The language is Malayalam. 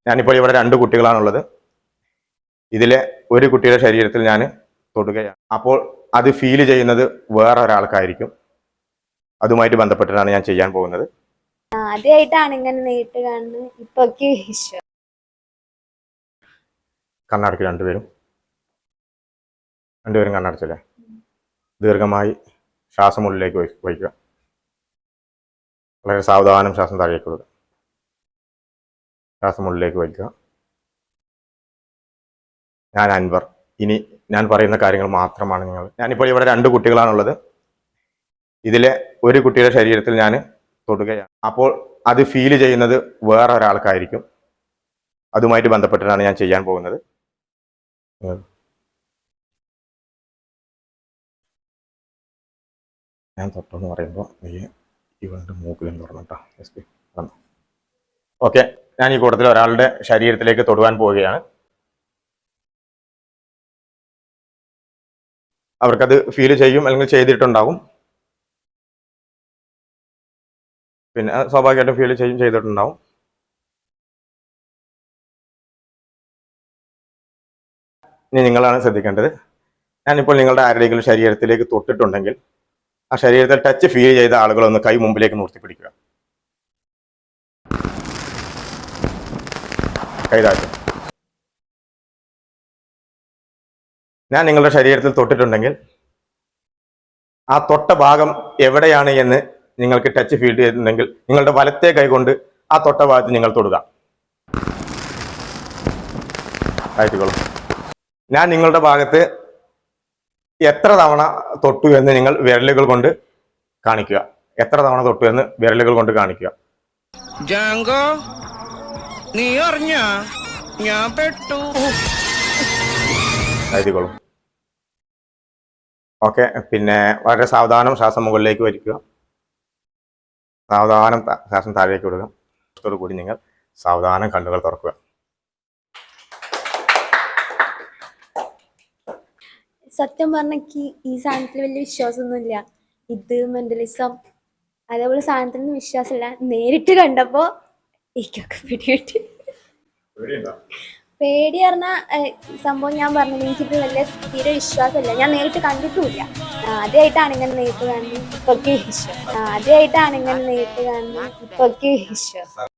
ഞാനിപ്പോൾ ഇവിടെ 2 കുട്ടികളാണുള്ളത്. ഇതിലെ ഒരു കുട്ടിയുടെ ശരീരത്തിൽ ഞാൻ തൊടുകയാണ്. അപ്പോൾ അത് ഫീൽ ചെയ്യുന്നത് വേറെ ഒരാൾക്കായിരിക്കും. അതുമായിട്ട് ബന്ധപ്പെട്ടിട്ടാണ് ഞാൻ ചെയ്യാൻ പോകുന്നത്. ആദ്യമായിട്ടാണ് ഇങ്ങനെ നേരിട്ട് കാണുന്നത്. ഇപ്പൊ കണ്ണടയ്ക്ക് രണ്ടുപേരും കണ്ണടച്ചല്ലേ. ദീർഘമായി ശ്വാസം ഉള്ളിലേക്ക് വയ്ക്കുക. വളരെ സാവധാനം ശ്വാസം താഴേക്ക് വിടുക. ശ്വാസം ഉള്ളിലേക്ക് വയ്ക്കുക. ഞാൻ അൻവർ. ഇനി ഞാൻ പറയുന്ന കാര്യങ്ങൾ മാത്രമാണ് ഞാനിപ്പോൾ ഇവിടെ 2 കുട്ടികളാണുള്ളത്. ഇതിലെ ഒരു കുട്ടിയുടെ ശരീരത്തിൽ ഞാൻ തൊടുകയാണ്. അപ്പോൾ അത് ഫീൽ ചെയ്യുന്നത് വേറെ ഒരാൾക്കായിരിക്കും. അതുമായിട്ട് ബന്ധപ്പെട്ടിട്ടാണ് ഞാൻ ചെയ്യാൻ പോകുന്നത്. ഞാൻ തൊട്ടെന്ന് പറയുമ്പോൾ ഇവളുടെ മൂക്കിലും തുറന്നിട്ടോ. ഓക്കെ, ഞാൻ ഈ കൂട്ടത്തിൽ ഒരാളുടെ ശരീരത്തിലേക്ക് തൊടുവാൻ പോവുകയാണ്. അവർക്കത് ഫീൽ ചെയ്യും, അല്ലെങ്കിൽ ചെയ്തിട്ടുണ്ടാവും. പിന്നെ സ്വാഭാവികമായിട്ടും ഫീൽ ചെയ്തിട്ടുണ്ടാവും. ഇനി നിങ്ങളാണ് ശ്രദ്ധിക്കേണ്ടത്. ഞാനിപ്പോൾ നിങ്ങളുടെ ആരുടെയെങ്കിലും ശരീരത്തിലേക്ക് തൊട്ടിട്ടുണ്ടെങ്കിൽ ആ ശരീരത്തിൽ ടച്ച് ഫീൽ ചെയ്ത ആളുകളൊന്ന് കൈ മുമ്പിലേക്ക് നിർത്തി പിടിക്കുക. കൈതാഴ്ത്തും. ഞാൻ നിങ്ങളുടെ ശരീരത്തിൽ തൊട്ടിട്ടുണ്ടെങ്കിൽ ആ തൊട്ട ഭാഗം എവിടെയാണ് എന്ന് നിങ്ങൾക്ക് ടച്ച് ഫീൽ ചെയ്തിട്ടുണ്ടെങ്കിൽ നിങ്ങളുടെ വലത്തെ കൈ കൊണ്ട് ആ തൊട്ട ഭാഗത്ത് നിങ്ങൾ തൊടുക. ആയിക്കോളും. ഞാൻ നിങ്ങളുടെ ഭാഗത്ത് എത്ര തവണ തൊട്ടു എന്ന് നിങ്ങൾ വിരലുകൾ കൊണ്ട് കാണിക്കുക. എത്ര തവണ തൊട്ടു എന്ന് വിരലുകൾ കൊണ്ട് കാണിക്കുക. ആയിക്കോളും. ഓക്കെ, പിന്നെ വളരെ സാവധാനം ശ്വാസം മുകളിലേക്ക് വലിക്കുക. സാവധാനം ശ്വാസം താഴേക്ക് വിടുക. കൂടി നിങ്ങൾ സാവധാനം കണ്ണുകൾ തുറക്കുക. സത്യം പറഞ്ഞെനിക്ക് ഈ സാധനത്തിൽ വലിയ വിശ്വാസമൊന്നുമില്ല. ഇത് മെന്റലിസം അതേപോലെ സാധനത്തിനൊന്നും വിശ്വാസമില്ല. നേരിട്ട് കണ്ടപ്പോ എനിക്കൊക്കെ പിടികിട്ടി. പേടി പറഞ്ഞ സംഭവം ഞാൻ പറഞ്ഞത് എനിക്കിത് വലിയ തീരെ വിശ്വാസമില്ല. ഞാൻ നേരിട്ട് കണ്ടിട്ടുമില്ല. ആദ്യമായിട്ടാണ് ഇങ്ങനെ നേരിട്ട് കാണുന്നത്. ഇപ്പൊക്കെ വിശ്വാസം.